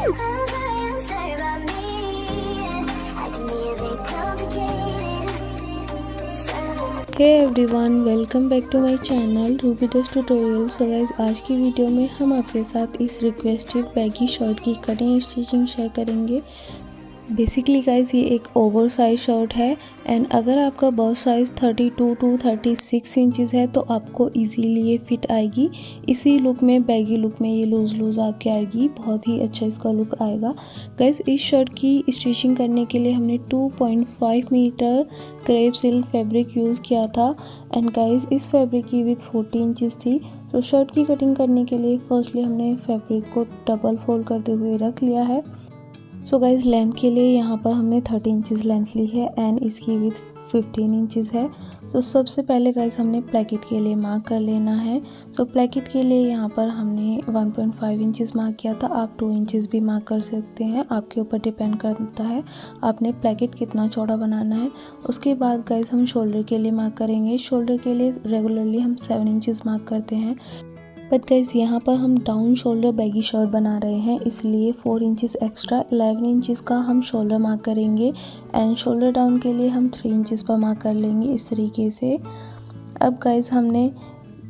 Hey everyone, welcome back to my channel रूबीडोस tutorial. So guys, आज की video में हम आपके साथ इस रिक्वेस्टेड बैगी शर्ट की कटिंग स्टिचिंग शेयर करेंगे। बेसिकली गाइस, ये एक ओवर साइज शर्ट है एंड अगर आपका बस्ट साइज़ 32 टू 36 इंचज़ है तो आपको इजीली ये फिट आएगी। इसी लुक में, बैगी लुक में ये लूज़ आपके आएगी, बहुत ही अच्छा इसका लुक आएगा। गाइस, इस शर्ट की स्टिचिंग करने के लिए हमने 2.5 meter crepe silk fabric use किया था एंड गाइस, इस फैब्रिक की विड्थ 40 इंचज़ थी। तो शर्ट की कटिंग करने के लिए फर्स्टली हमने फैब्रिक को डबल फोल्ड करते हुए रख लिया है। सो गाइज़, लेंथ के लिए यहाँ पर हमने 30 इंचज़ लेंथ ली है एंड इसकी विड्थ 15 इंचज़ है। सो सबसे पहले गाइज़ हमने प्लेकेट के लिए मार्क कर लेना है। सो प्लेकेट के लिए यहाँ पर हमने 1.5 इंचज़ मार्क किया था। आप 2 इंचज़ भी मार्क कर सकते हैं, आपके ऊपर डिपेंड करता है आपने प्लेकेट कितना चौड़ा बनाना है। उसके बाद गाइज़ हम शोल्डर के लिए मार्क करेंगे। शोल्डर के लिए रेगुलरली हम 7 इंचज़ मार्क करते हैं, बट गाइस यहाँ पर हम डाउन शोल्डर बैगी शर्ट बना रहे हैं, इसलिए 4 इंचज़ एक्स्ट्रा 11 इंचज़ का हम शोल्डर मार्क करेंगे एंड शोल्डर डाउन के लिए हम 3 इंचज़ पर मार्क कर लेंगे इस तरीके से। अब गाइस हमने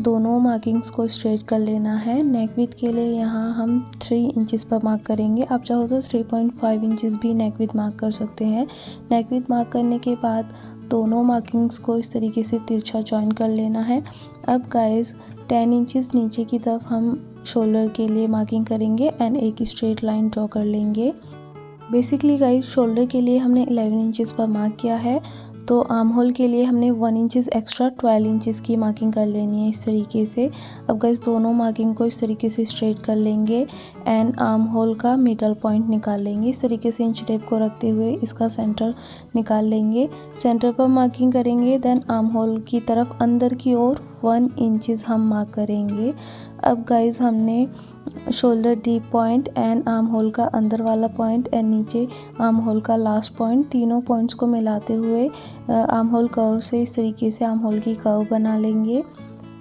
दोनों मार्किंग्स को स्ट्रेट कर लेना है। नेक विड्थ के लिए यहाँ हम 3 इंचज़ पर मार्क करेंगे। आप चाहो तो 3.5 इंचज़ भी नेक विड्थ मार्क कर सकते हैं। नेक विड्थ मार्क करने के बाद दोनों मार्किंग्स को इस तरीके से तिरछा जॉइन कर लेना है। अब गाइस 10 इंचज़ नीचे की तरफ हम शोल्डर के लिए मार्किंग करेंगे एंड एक स्ट्रेट लाइन ड्रॉ कर लेंगे। बेसिकली गाइस, शोल्डर के लिए हमने 11 इंचज़ पर मार्क किया है, तो आर्म होल के लिए हमने 1 इंचज़ एक्स्ट्रा 12 इंचज़ की मार्किंग कर लेनी है इस तरीके से। अब गाइस दोनों मार्किंग को इस तरीके से स्ट्रेट कर लेंगे एंड आर्म होल का मिडल पॉइंट निकाल लेंगे। इस तरीके से इंच टेप को रखते हुए इसका सेंटर निकाल लेंगे। सेंटर पर मार्किंग करेंगे, देन आर्म होल की तरफ अंदर की ओर 1 इंचज़ हम मार्क करेंगे। अब गाइस हमने shoulder deep point and arm hole का अंदर वाला पॉइंट एंड नीचे आर्म होल का लास्ट पॉइंट, तीनों पॉइंट्स को मिलाते हुए आर्म होल कर्व से इस तरीके से आर्म होल की कर्व बना लेंगे।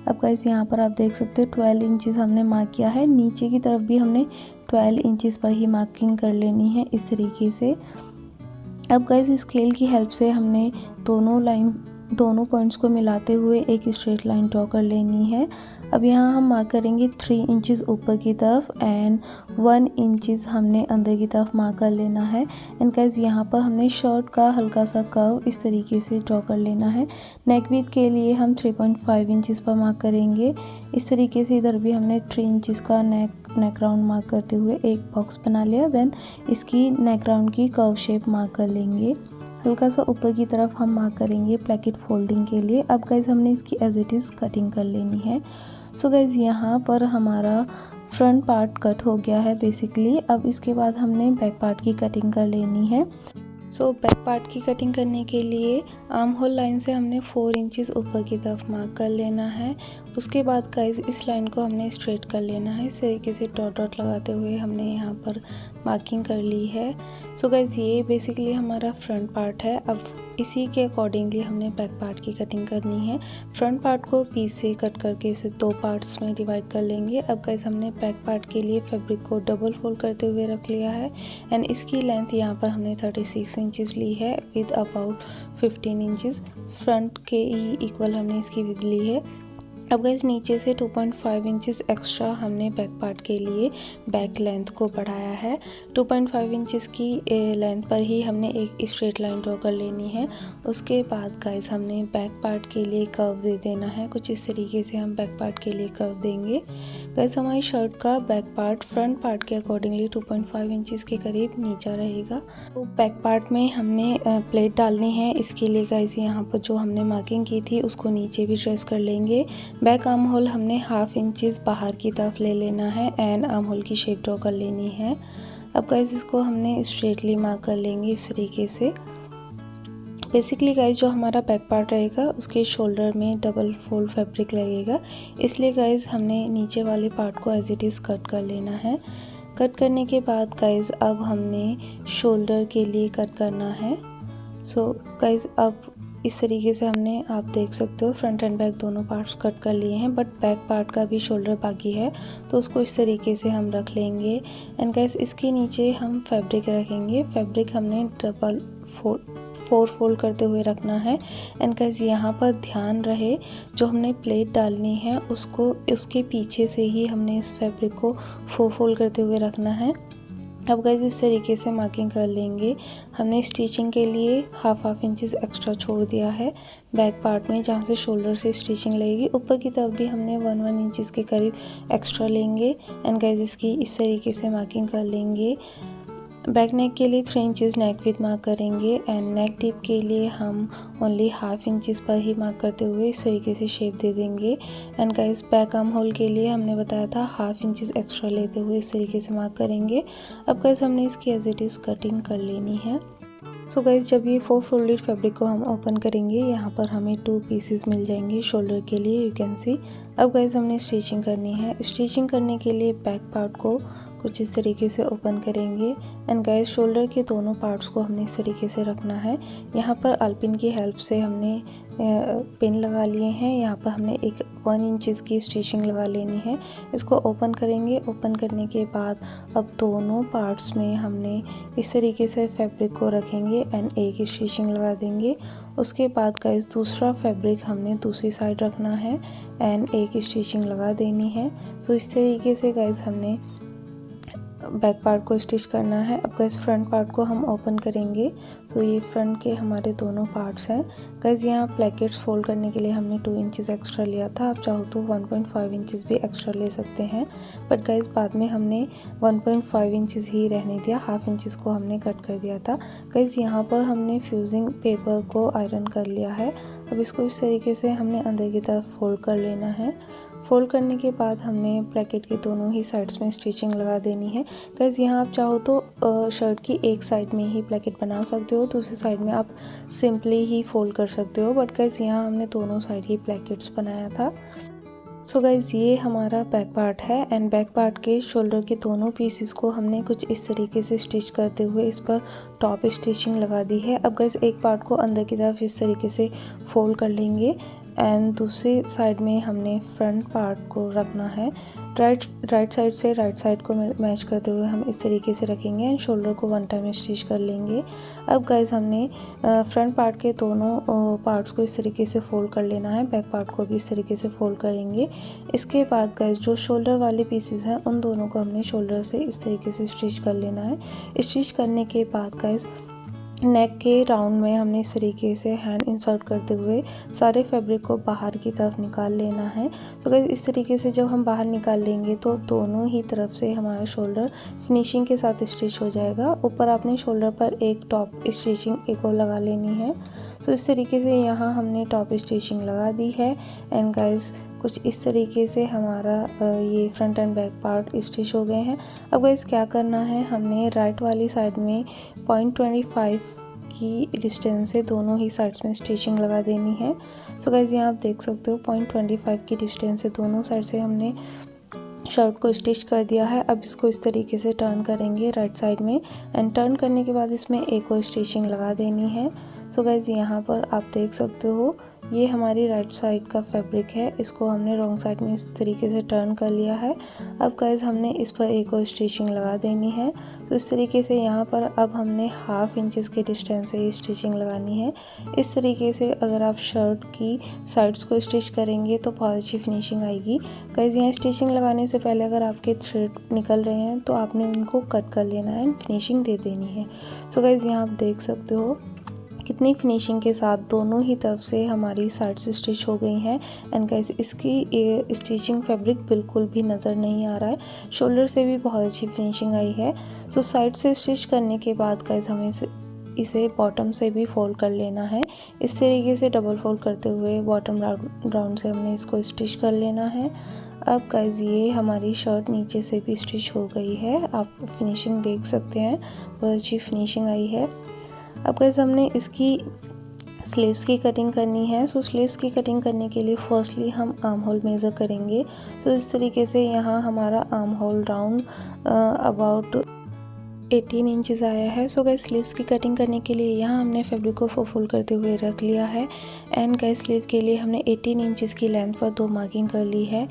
अब गाइस यहाँ पर आप देख सकते हैं 12 इंचज़ हमने मार्क किया है। नीचे की तरफ भी हमने 12 इंचज़ पर ही मार्किंग कर लेनी है इस तरीके से। अब गाइस स्केल की हेल्प से हमने दोनों पॉइंट्स को मिलाते हुए एक स्ट्रेट लाइन ड्रॉ कर लेनी है। अब यहाँ हम मार्क करेंगे 3 इंचज़ ऊपर की तरफ एंड 1 इंचज़ हमने अंदर की तरफ मार्क कर लेना है। एंड गाइस यहाँ पर हमने शर्ट का हल्का सा कर्व इस तरीके से ड्रॉ कर लेना है। नेक विड्थ के लिए हम 3.5 इंचज़ पर मार्क करेंगे। इस तरीके से इधर भी हमने 3 इंचज़ का नेक राउंड मार्क करते हुए एक बॉक्स बना लिया। देन इसकी नेक राउंड की कर्व शेप मार्क कर लेंगे। हल्का सा ऊपर की तरफ हम मार्क करेंगे प्लेकेट फोल्डिंग के लिए। अब गाइज हमने इसकी एज इट इज़ कटिंग कर लेनी है। सो गाइज यहाँ पर हमारा फ्रंट पार्ट कट हो गया है बेसिकली। अब इसके बाद हमने बैक पार्ट की कटिंग कर लेनी है। सो बैक पार्ट की कटिंग करने के लिए आर्म होल लाइन से हमने 4 इंचज़ ऊपर की तरफ मार्क कर लेना है। उसके बाद गाइज इस लाइन को हमने स्ट्रेट कर लेना है। इस तरीके से डॉट डॉट लगाते हुए हमने यहाँ पर मार्किंग कर ली है। सो गाइज ये बेसिकली हमारा फ्रंट पार्ट है। अब इसी के अकॉर्डिंगली हमने बैक पार्ट की कटिंग करनी है। फ्रंट पार्ट को पीस से कट करके इसे 2 पार्ट्स में डिवाइड कर लेंगे। अब गाइज हमने बैक पार्ट के लिए फैब्रिक को डबल फोल्ड करते हुए रख लिया है एंड इसकी लेंथ यहाँ पर हमने 36 इंचज़ ली है विद अबाउट 15 इंचज़। फ्रंट के ही इक्वल हमने इसकी विद ली है। अब गाइस नीचे से 2.5 इंचज़ एक्स्ट्रा हमने बैक पार्ट के लिए बैक लेंथ को बढ़ाया है। 2.5 इंचज़ की लेंथ पर ही हमने एक स्ट्रेट लाइन ड्रॉ कर लेनी है। उसके बाद गाइस हमने बैक पार्ट के लिए कर्व दे देना है। कुछ इस तरीके से हम बैक पार्ट के लिए कर्व देंगे। गाइस हमारी शर्ट का बैक पार्ट फ्रंट पार्ट के अकॉर्डिंगली 2.5 इंचज़ के करीब नीचा रहेगा। तो बैक पार्ट में हमने प्लेट डालनी है। इसके लिए गाइस यहाँ पर जो हमने मार्किंग की थी उसको नीचे भी ट्रेस कर लेंगे। बैक आर्म होल हमने 1/2 इंचज़ बाहर की तरफ ले लेना है एंड आर्म होल की शेप ड्रॉ कर लेनी है। अब गाइस इसको हमने स्ट्रेटली मार्क कर लेंगे इस तरीके से। बेसिकली गाइस जो हमारा बैक पार्ट रहेगा उसके शोल्डर में डबल फोल्ड फैब्रिक लगेगा, इसलिए गाइस हमने नीचे वाले पार्ट को एज इट इज़ कट कर लेना है। कट करने के बाद गाइस अब हमने शोल्डर के लिए कट करना है। सो गाइस अब इस तरीके से हमने, आप देख सकते हो, फ्रंट एंड बैक दोनों पार्ट्स कट कर लिए हैं, बट बैक पार्ट का भी शोल्डर बाकी है तो उसको इस तरीके से हम रख लेंगे। एंड गाइस इसके नीचे हम फैब्रिक रखेंगे। फैब्रिक हमने डबल फोर फोल्ड करते हुए रखना है। एंड गाइस यहाँ पर ध्यान रहे, जो हमने प्लेट डालनी है उसको उसके पीछे से ही हमने इस फैब्रिक को 4 फोल्ड करते हुए रखना है। अब गाइस इस तरीके से मार्किंग कर लेंगे। हमने स्टिचिंग के लिए हाफ इंचेस एक्स्ट्रा छोड़ दिया है बैक पार्ट में, जहाँ से शोल्डर से स्टिचिंग लगेगी। ऊपर की तरफ भी हमने 1 इंचेस के करीब एक्स्ट्रा लेंगे। एंड गाइस इसकी इस तरीके से मार्किंग कर लेंगे। बैक नेक के लिए 3 इंचेस नेक विथ मार्क करेंगे। एंड नेक टिप के लिए हम ओनली हाफ इंचेस पर ही मार्क करते हुए इस तरीके से शेप दे देंगे। And guys back arm hole के लिए हमने बताया था हाफ इंचेस एक्स्ट्रा लेते हुए इस तरीके से मार्क करेंगे। अब गाइस हमने इसकी एज इट इज़ कटिंग कर लेनी है। सो गाइस जब ये 4 फोल्डेड फैब्रिक को हम ओपन करेंगे, यहाँ पर हमें 2 पीसेस मिल जाएंगे शोल्डर के लिए, यू कैन सी। अब गाइस हमने स्टिचिंग करनी है। स्टिचिंग करने के लिए बैक पार्ट को कुछ इस तरीके से ओपन करेंगे। एंड गाइस शोल्डर के दोनों पार्ट्स को हमने इस तरीके से रखना है। यहाँ पर अल्पिन की हेल्प से हमने पिन लगा लिए हैं। यहाँ पर हमने एक 1 इंचेस की स्टिचिंग लगा लेनी है। इसको ओपन करेंगे। ओपन करने के बाद अब दोनों पार्ट्स में हमने इस तरीके से फैब्रिक को रखेंगे एंड एक स्टिचिंग लगा देंगे। उसके बाद गाइस दूसरा फैब्रिक हमने दूसरी साइड रखना है एंड एक स्टिचिंग लगा देनी है। तो इस तरीके से गाइस हमने बैक पार्ट को स्टिच करना है। अब गाइस फ्रंट पार्ट को हम ओपन करेंगे। तो ये फ्रंट के हमारे दोनों पार्ट्स हैं। गाइस यहाँ प्लेकेट्स फोल्ड करने के लिए हमने 2 इंचेस एक्स्ट्रा लिया था। आप चाहो तो 1.5 इंचेस भी एक्स्ट्रा ले सकते हैं, बट गाइस बाद में हमने 1.5 इंचेस ही रहने दिया, हाफ इंचेस को हमने कट कर दिया था। गाइस यहाँ पर हमने फ्यूजिंग पेपर को आयरन कर लिया है। अब इसको इस तरीके से हमने अंदर की तरफ फोल्ड कर लेना है। फोल्ड करने के बाद हमने ब्रैकेट के दोनों ही साइड्स में स्टिचिंग लगा देनी है। गाइस यहाँ आप चाहो तो शर्ट की एक साइड में ही ब्रैकेट बना सकते हो, दूसरी साइड में आप सिंपली ही फोल्ड कर सकते हो, बट गाइस यहाँ हमने दोनों साइड ही ब्रैकेट्स बनाया था। सो गाइस ये हमारा बैक पार्ट है एंड बैक पार्ट के शोल्डर के दोनों पीसेस को हमने कुछ इस तरीके से स्टिच करते हुए इस पर टॉप स्टिचिंग लगा दी है। अब गाइस एक पार्ट को अंदर की तरफ इस तरीके से फोल्ड कर लेंगे एंड दूसरी साइड में हमने फ्रंट पार्ट को रखना है। राइट साइड से राइट साइड को मैच करते हुए हम इस तरीके से रखेंगे एंड शोल्डर को 1 टाइम स्टिच कर लेंगे। अब गाइस हमने फ्रंट पार्ट के दोनों पार्ट्स को इस तरीके से फोल्ड कर लेना है, बैक पार्ट को भी इस तरीके से फोल्ड करेंगे। इसके बाद गाइस जो शोल्डर वाले पीसेस हैं उन दोनों को हमने शोल्डर से इस तरीके से स्टिच कर लेना है। स्टिच करने के बाद गाइस नेक के राउंड में हमने इस तरीके से हैंड इंसर्ट करते हुए सारे फैब्रिक को बाहर की तरफ निकाल लेना है। तो गाइस इस तरीके से जब हम बाहर निकाल लेंगे तो दोनों ही तरफ से हमारा शोल्डर फिनिशिंग के साथ स्टिच हो जाएगा। ऊपर आपने शोल्डर पर एक टॉप स्टिचिंग एक और लगा लेनी है। तो इस तरीके से यहाँ हमने टॉप स्टिचिंग लगा दी है एंड गाइस कुछ इस तरीके से हमारा ये front end back part stitch हो गए हैं। अब गाइस क्या करना है, हमने राइट वाली साइड में 0.25 की डिस्टेंस से दोनों ही साइड्स में स्टिचिंग लगा देनी है। सो गाइस यहाँ आप देख सकते हो 0.25 की डिस्टेंस से दोनों साइड से हमने शर्ट को स्टिच कर दिया है। अब इसको इस तरीके से टर्न करेंगे राइट साइड में एंड टर्न करने के बाद इसमें एक और स्टिचिंग लगा देनी है। सो गाइस यहाँ पर आप देख सकते हो ये हमारी राइट साइड का फैब्रिक है, इसको हमने रॉन्ग साइड में इस तरीके से टर्न कर लिया है। अब गाइस हमने इस पर एक और स्टिचिंग लगा देनी है। तो इस तरीके से यहाँ पर अब हमने हाफ इंचेस के डिस्टेंस से स्टिचिंग लगानी है। इस तरीके से अगर आप शर्ट की साइड्स को स्टिच करेंगे तो बहुत अच्छी फिनिशिंग आएगी। गाइस यहाँ स्टिचिंग लगाने से पहले अगर आपके थ्रेड निकल रहे हैं तो आपने उनको कट कर लेना है एंड फिनिशिंग दे देनी है। सो गाइस यहाँ आप देख सकते हो कितनी फिनिशिंग के साथ दोनों ही तरफ से हमारी साइड से स्टिच हो गई हैं एंड गाइस इसकी स्टिचिंग फैब्रिक बिल्कुल भी नज़र नहीं आ रहा है। शोल्डर से भी बहुत अच्छी फिनिशिंग आई है। सो साइड से स्टिच करने के बाद गाइस हमें इसे बॉटम से भी फोल्ड कर लेना है। इस तरीके से डबल फोल्ड करते हुए बॉटम राउंड से हमने इसको स्टिच कर लेना है। अब गाइस ये हमारी शर्ट नीचे से भी स्टिच हो गई है, आप फिनिशिंग देख सकते हैं, बहुत अच्छी फिनिशिंग आई है। अब गाइस हमने इसकी स्लीव्स की कटिंग करनी है। सो स्लीव्स की कटिंग करने के लिए फर्स्टली हम आर्म होल मेज़र करेंगे। सो इस तरीके से यहाँ हमारा arm hole round about 18 inches आया है। सो गाइस स्लीव्स की कटिंग करने के लिए यहाँ हमने फैब्रिक को फोल्ड करते हुए रख लिया है एंड गाइस स्लीव के लिए हमने 18 इंचज़ की लेंथ पर 2 मार्किंग कर ली है।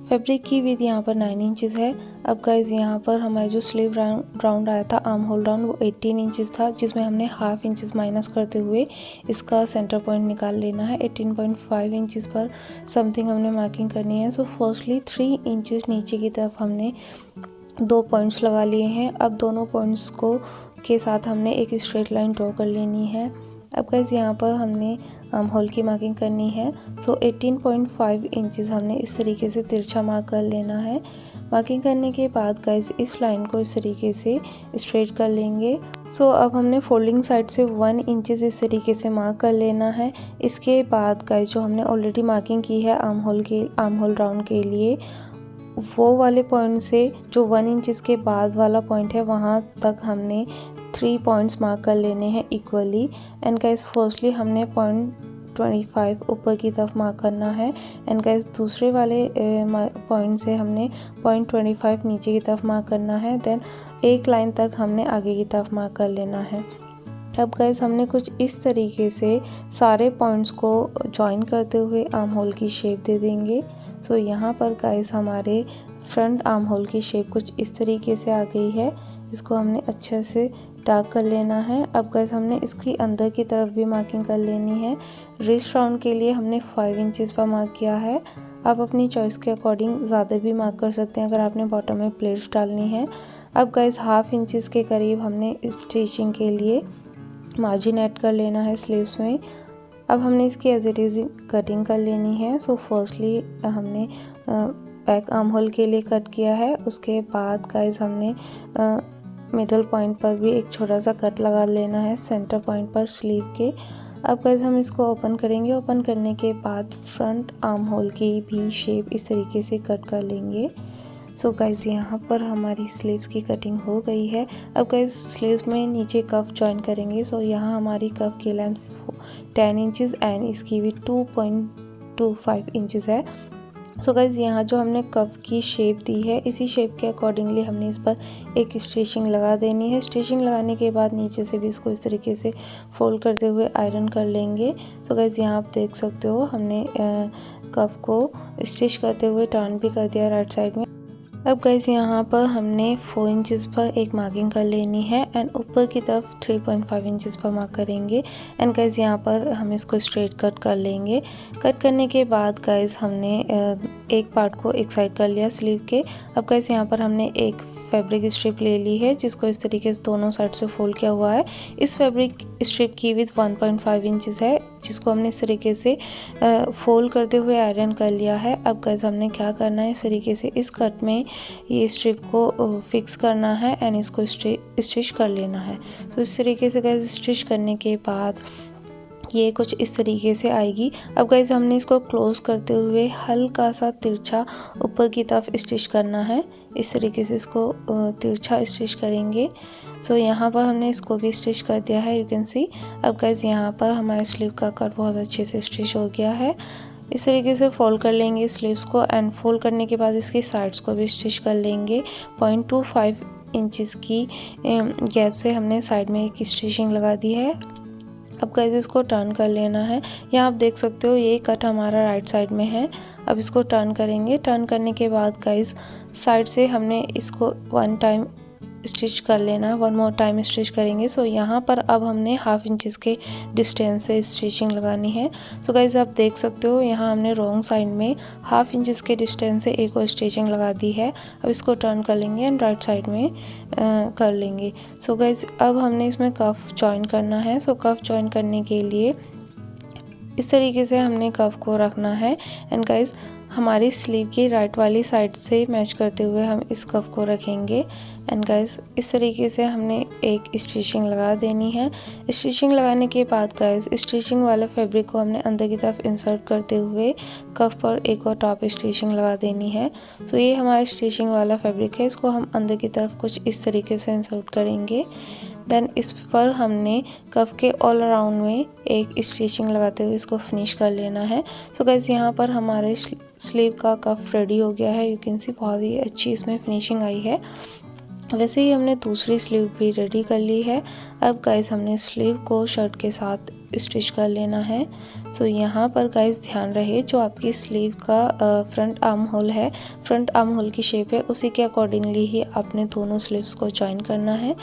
फैब्रिक की विड्थ यहाँ पर 9 इंचज़ है। अब गाइस यहाँ पर हमारा जो स्लीव राउंड आया था आर्म होल राउंड वो 18 इंचज़ था, जिसमें हमने हाफ इंचज़ माइनस करते हुए इसका सेंटर पॉइंट निकाल लेना है। 18.5 इंचज़ पर समथिंग हमने मार्किंग करनी है। सो फर्स्टली 3 इंचज़ नीचे की तरफ हमने 2 पॉइंट्स लगा लिए हैं। अब दोनों पॉइंट्स को के साथ हमने एक स्ट्रेट लाइन ड्रॉ कर लेनी है। अब गाइस यहाँ पर हमने आर्म होल की मार्किंग करनी है। सो 18.5 इंचज़ हमने इस तरीके से तिरछा मार्क कर लेना है। मार्किंग करने के बाद गाइस इस लाइन को इस तरीके से स्ट्रेट कर लेंगे। सो अब हमने फोल्डिंग साइड से 1 इंचज़ इस तरीके से मार्क कर लेना है। इसके बाद गाइस जो हमने ऑलरेडी मार्किंग की है आर्म होल राउंड के लिए, वो वाले पॉइंट से जो 1 इंचज़ के बाद वाला पॉइंट है वहाँ तक हमने 3 पॉइंट्स मार्क कर लेने हैं इक्वली। एंड गाइस फर्स्टली हमने 0.25 ऊपर की तरफ मार्क करना है एंड गाइस दूसरे वाले पॉइंट से हमने 0.25 नीचे की तरफ मार्क करना है। देन एक लाइन तक हमने आगे की तरफ मार्क कर लेना है। अब गाइस हमने कुछ इस तरीके से सारे पॉइंट्स को जॉइन करते हुए आर्म होल की शेप दे देंगे। सो यहाँ पर गाइस हमारे फ्रंट आर्म होल की शेप कुछ इस तरीके से आ गई है। इसको हमने अच्छे से डार्क कर लेना है। अब गाइस हमने इसकी अंदर की तरफ भी मार्किंग कर लेनी है। रिस्ट राउंड के लिए हमने 5 इंचज़ पर मार्क किया है। आप अपनी चॉइस के अकॉर्डिंग ज़्यादा भी मार्क कर सकते हैं अगर आपने बॉटम में प्लेट्स डालनी है। अब गाइस हाफ इंचज़ के करीब हमने स्टिचिंग के लिए मार्जिन ऐड कर लेना है स्लीव्स में। अब हमने इसकी एज इट इज़ कटिंग कर लेनी है। सो फर्स्टली हमने बैक आर्म होल के लिए कट किया है। उसके बाद गाइस हमने मिडल पॉइंट पर भी एक छोटा सा कट लगा लेना है सेंटर पॉइंट पर स्लीव के। अब गाइस हम इसको ओपन करेंगे। ओपन करने के बाद फ्रंट आर्म होल की भी शेप इस तरीके से कट कर लेंगे। सो गाइस यहाँ पर हमारी स्लीव्स की कटिंग हो गई है। अब गाइस स्लीव्स में नीचे कफ जॉइन करेंगे। सो यहाँ हमारी कफ की लेंथ 10 इंचज़ एंड इसकी भी 2.25 इंचज़ है। सो गाइस यहाँ जो हमने कफ की शेप दी है इसी शेप के अकॉर्डिंगली हमने इस पर एक स्टिचिंग लगा देनी है। स्टिचिंग लगाने के बाद नीचे से भी इसको इस तरीके से फोल्ड करते हुए आयरन कर लेंगे। सो गाइस यहाँ आप देख सकते हो हमने कफ को स्टिच करते हुए टर्न भी कर दिया राइट साइड में। अब गाइस यहाँ पर हमने 4 इंचज़ पर एक मार्किंग कर लेनी है एंड ऊपर की तरफ 3.5 इंचज़ पर मार्क करेंगे। एंड गाइस यहाँ पर हम इसको स्ट्रेट कट कर लेंगे। कट करने के बाद गाइस हमने एक पार्ट को एक साइड कर लिया स्लीव के। अब गाइस यहाँ पर हमने एक फैब्रिक स्ट्रिप ले ली है जिसको इस तरीके से दोनों साइड से फोल्ड किया हुआ है। इस फैब्रिक स्ट्रिप की विड्थ 1.5 इंचज़ है जिसको हमने इस तरीके से फोल्ड करते हुए आयरन कर लिया है। अब गाइस हमने क्या करना है, इस तरीके से इस कट में ये स्ट्रिप को फिक्स करना है एंड इसको स्टिच कर लेना है। तो इस तरीके से गाइस स्टिच करने के बाद ये कुछ इस तरीके से आएगी। अब गाइस हमने इसको क्लोज करते हुए हल्का सा तिरछा ऊपर की तरफ स्टिच करना है। इस तरीके से इसको तिरछा स्टिच करेंगे। सो यहाँ पर हमने इसको भी स्टिच कर दिया है, यू कैन सी। अब गाइस यहाँ पर हमारे स्लीव का कट बहुत अच्छे से स्टिच हो गया है। इस तरीके से फोल्ड कर लेंगे स्लीव्स को एंड फोल्ड करने के बाद इसकी साइड्स को भी स्टिच कर लेंगे। 0.25 इंचज़ की गैप से हमने साइड में एक स्टिचिंग लगा दी है। अब गाइस इसको टर्न कर लेना है। यहाँ आप देख सकते हो ये कट हमारा राइट साइड में है। अब इसको टर्न करेंगे। टर्न करने के बाद गाइस साइड से हमने इसको 1 टाइम स्टिच कर लेना, 1 मोर टाइम स्टिच करेंगे। सो यहाँ पर अब हमने हाफ इंचज़ के डिस्टेंस से स्टिचिंग लगानी है। सो गाइस आप देख सकते हो यहाँ हमने रॉन्ग साइड में हाफ इंचज़ के डिस्टेंस से एक और स्टिचिंग लगा दी है। अब इसको टर्न कर लेंगे एंड राइट साइड में कर लेंगे। सो गाइस अब हमने इसमें कफ जॉइन करना है। सो कफ जॉइन करने के लिए इस तरीके से हमने कफ को रखना है एंड गाइस हमारी स्लीव की राइट वाली साइड से मैच करते हुए हम इस कफ को रखेंगे। एंड गाइस इस तरीके से हमने एक स्टिचिंग लगा देनी है। स्टिचिंग लगाने के बाद गाइस स्टिचिंग वाला फैब्रिक को हमने अंदर की तरफ इंसर्ट करते हुए कफ पर एक और टॉप स्टिचिंग लगा देनी है। सो ये हमारा स्टिचिंग वाला फैब्रिक है, इसको हम अंदर की तरफ कुछ इस तरीके से इंसर्ट करेंगे। देन इस पर हमने कफ के ऑल अराउंड में एक स्टिचिंग लगाते हुए इसको फिनिश कर लेना है। सो गाइस यहाँ पर हमारे स्लीव का कफ रेडी हो गया है, यू कैन सी बहुत ही अच्छी इसमें फिनिशिंग आई है। वैसे ही हमने दूसरी स्लीव भी रेडी कर ली है। अब गाइस हमने स्लीव को शर्ट के साथ स्टिच कर लेना है। सो यहाँ पर गाइस ध्यान रहे जो आपकी स्लीव का फ्रंट आर्म होल है, फ्रंट आर्म होल की शेप है, उसी के अकॉर्डिंगली ही आपने दोनों स्लीव्स को जॉइन करना है।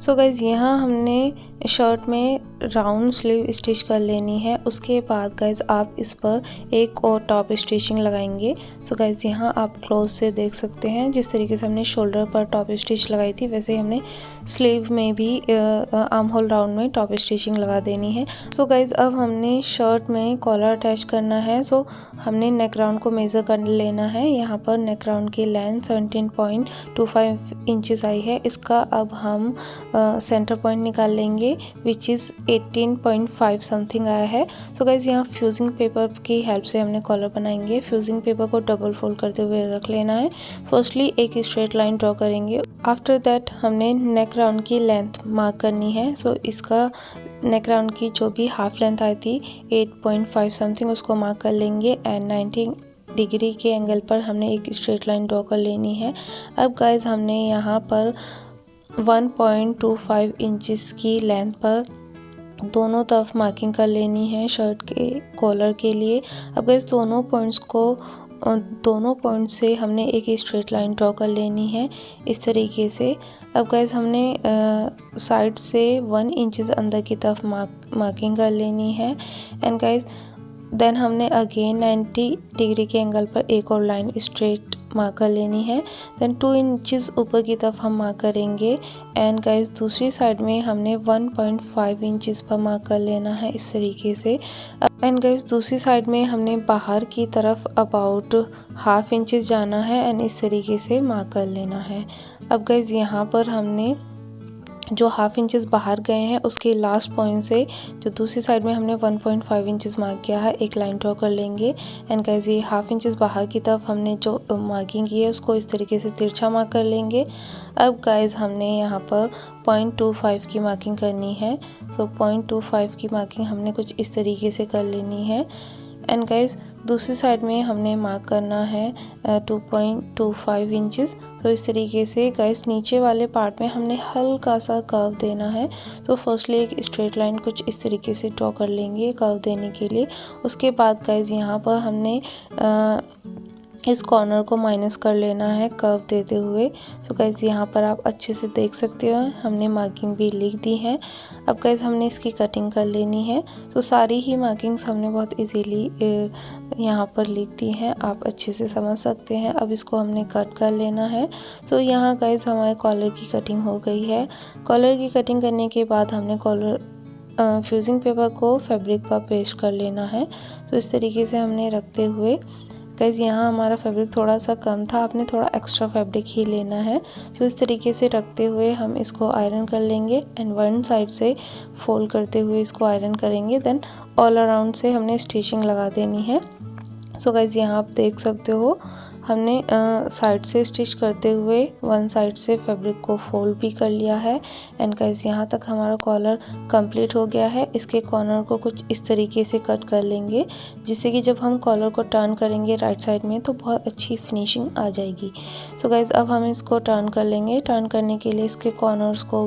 सो गाइज़ यहाँ हमने शर्ट में राउंड स्लीव स्टिच कर लेनी है। उसके बाद गाइज़ आप इस पर एक और टॉप स्टिचिंग लगाएंगे। सो गाइज़ यहाँ आप क्लोज से देख सकते हैं जिस तरीके से हमने शोल्डर पर टॉप स्टिच लगाई थी वैसे ही हमने स्लीव में भी आर्म होल राउंड में टॉप स्टिचिंग लगा देनी है। सो गाइज़ अब हमने शर्ट में कॉलर अटैच करना है। सो हमने नेक राउंड को मेज़र कर लेना है। यहाँ पर नेक राउंड की लेंथ 17.25 इंचेस आई है। इसका अब हम सेंटर पॉइंट निकाल लेंगे विच इज़ 18.5 समथिंग आया है। सो गाइज़ यहाँ फ्यूजिंग पेपर की हेल्प से हमने कॉलर बनाएंगे। फ्यूजिंग पेपर को डबल फोल्ड करते हुए रख लेना है। फर्स्टली एक स्ट्रेट लाइन ड्रॉ करेंगे। आफ्टर दैट हमने नेक राउंड की लेंथ मार्क करनी है। सो इसका नेक राउंड की जो भी हाफ लेंथ आई थी 8.5 समथिंग उसको मार्क कर लेंगे एंड 90 डिग्री के एंगल पर हमने एक स्ट्रेट लाइन ड्रॉ कर लेनी है। अब गाइज़ हमने यहाँ पर 1.25 इंचेस की लेंथ पर दोनों तरफ मार्किंग कर लेनी है शर्ट के कॉलर के लिए। अब गाइस दोनों पॉइंट से हमने एक स्ट्रेट लाइन ड्रॉ कर लेनी है इस तरीके से। अब गाइस हमने साइड से 1 इंचेस अंदर की तरफ मार्किंग कर लेनी है एंड गाइस देन हमने अगेन 90 डिग्री के एंगल पर एक और लाइन स्ट्रेट मार्क कर लेनी है। देन 2 इंचेस ऊपर की तरफ हम मार्क करेंगे एंड गाइस दूसरी साइड में हमने 1.5 इंचेस पर मार्क कर लेना है इस तरीके से। एंड गाइस दूसरी साइड में हमने बाहर की तरफ अबाउट हाफ इंचेस जाना है एंड इस तरीके से मार्क कर लेना है। अब गाइस यहाँ पर हमने जो हाफ इंचेस बाहर गए हैं उसके लास्ट पॉइंट से जो दूसरी साइड में हमने 1.5 इंचेस मार्क किया है एक लाइन ड्रॉ कर लेंगे एंड गाइस ये हाफ इंचेस बाहर की तरफ हमने जो मार्किंग की है उसको इस तरीके से तिरछा मार्क कर लेंगे। अब गाइस हमने यहाँ पर 0.25 की मार्किंग करनी है। सो 0.25 की मार्किंग हमने कुछ इस तरीके से कर लेनी है एंड गाइस दूसरी साइड में हमने मार्क करना है 2.25 इंचेस। तो इस तरीके से गाइस नीचे वाले पार्ट में हमने हल्का सा कर्व देना है। तो फर्स्टली एक स्ट्रेट लाइन कुछ इस तरीके से ड्रॉ कर लेंगे कर्व देने के लिए। उसके बाद गाइस यहाँ पर हमने इस कॉर्नर को माइनस कर लेना है कर्व देते हुए। सो गाइस यहाँ पर आप अच्छे से देख सकते हो हमने मार्किंग भी लिख दी है। अब गाइस हमने इसकी कटिंग कर लेनी है। तो सारी ही मार्किंग्स हमने बहुत इजीली यहाँ पर लिख दी हैं, आप अच्छे से समझ सकते हैं। अब इसको हमने कट कर लेना है। सो यहाँ गाइस हमारे कॉलर की कटिंग हो गई है। कॉलर की कटिंग करने के बाद हमने कॉलर फ्यूजिंग पेपर को फैब्रिक पर पेस्ट कर लेना है। तो इस तरीके से हमने रखते हुए गाइस यहाँ हमारा फैब्रिक थोड़ा सा कम था, आपने थोड़ा एक्स्ट्रा फैब्रिक ही लेना है। सो इस तरीके से रखते हुए हम इसको आयरन कर लेंगे एंड वन साइड से फोल्ड करते हुए इसको आयरन करेंगे। देन ऑल अराउंड से हमने स्टिचिंग लगा देनी है। सो गाइस यहाँ आप देख सकते हो हमने साइड से स्टिच करते हुए वन साइड से फैब्रिक को फोल्ड भी कर लिया है एंड गाइस यहाँ तक हमारा कॉलर कंप्लीट हो गया है। इसके कॉर्नर को कुछ इस तरीके से कट कर लेंगे जिससे कि जब हम कॉलर को टर्न करेंगे राइट साइड में तो बहुत अच्छी फिनिशिंग आ जाएगी। सो गाइस अब हम इसको टर्न कर लेंगे। टर्न करने के लिए इसके कॉर्नर्स को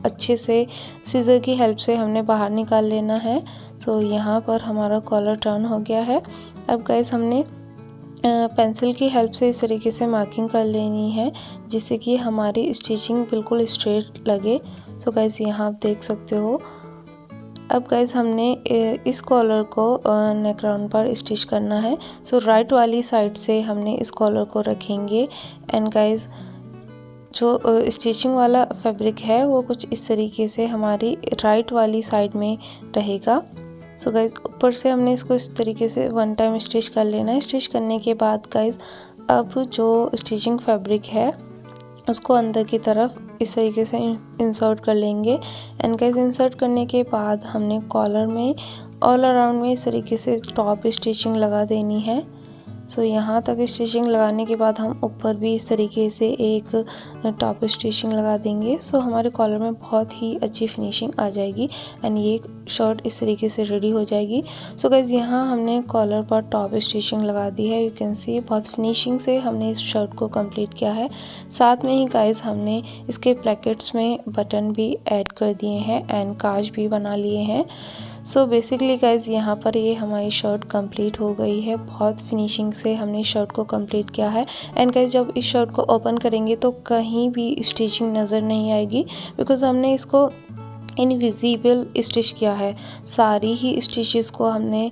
अच्छे से सीजर की हेल्प से हमने बाहर निकाल लेना है। सो यहाँ पर हमारा कॉलर टर्न हो गया है। अब गाइस हमने पेंसिल की हेल्प से इस तरीके से मार्किंग कर लेनी है जिससे कि हमारी स्टिचिंग बिल्कुल स्ट्रेट लगे। सो गाइस यहाँ आप देख सकते हो। अब गाइस हमने इस कॉलर को नेक राउंड पर स्टिच करना है। सो राइट वाली साइड से हमने इस कॉलर को रखेंगे एंड गाइस जो स्टिचिंग वाला फैब्रिक है वो कुछ इस तरीके से हमारी राइट वाली साइड में रहेगा। सो गाइस ऊपर से हमने इसको इस तरीके से वन टाइम स्टिच कर लेना है। स्टिच करने के बाद गाइस अब जो स्टिचिंग फैब्रिक है उसको अंदर की तरफ इस तरीके से इंसर्ट कर लेंगे एंड गाइस इंसर्ट करने के बाद हमने कॉलर में ऑल अराउंड में इस तरीके से टॉप स्टिचिंग लगा देनी है। सो यहाँ तक स्टिचिंग लगाने के बाद हम ऊपर भी इस तरीके से एक टॉप स्टिचिंग लगा देंगे। सो हमारे कॉलर में बहुत ही अच्छी फिनिशिंग आ जाएगी एंड ये शर्ट इस तरीके से रेडी हो जाएगी। सो गाइज़ यहाँ हमने कॉलर पर टॉप स्टिचिंग लगा दी है। यू कैन सी बहुत फिनिशिंग से हमने इस शर्ट को कंप्लीट किया है। साथ में ही गाइज़ हमने इसके प्लैकेट्स में बटन भी ऐड कर दिए हैं एंड काज भी बना लिए हैं। सो बेसिकली गाइज़ यहाँ पर ये हमारी शर्ट कंप्लीट हो गई है। बहुत फिनिशिंग से हमने शर्ट को कंप्लीट किया है एंड गाइज़ जब इस शर्ट को ओपन करेंगे तो कहीं भी स्टिचिंग नज़र नहीं आएगी, बिकॉज़ हमने इसको इनविजिबल स्टिच किया है। सारी ही स्टिचेस को हमने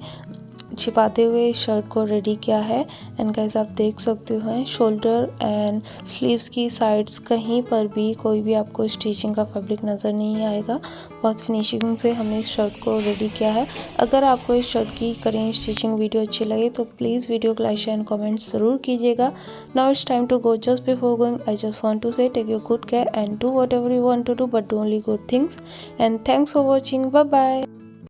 छिपाते हुए शर्ट को रेडी किया है एंड गाइस आप देख सकते हो शोल्डर एंड स्लीव्स की साइड्स कहीं पर भी कोई भी आपको स्टिचिंग का फैब्रिक नज़र नहीं आएगा। बहुत फिनिशिंग से हमने इस शर्ट को रेडी किया है। अगर आपको इस शर्ट की कटिंग स्टिचिंग वीडियो अच्छी लगे तो प्लीज़ वीडियो को लाइक शेयर एंड कमेंट ज़रूर कीजिएगा। Now it's time to go. Just before going I just want to say take your good care and do whatever you want to do, but do only good things and thanks for watching. Bye bye.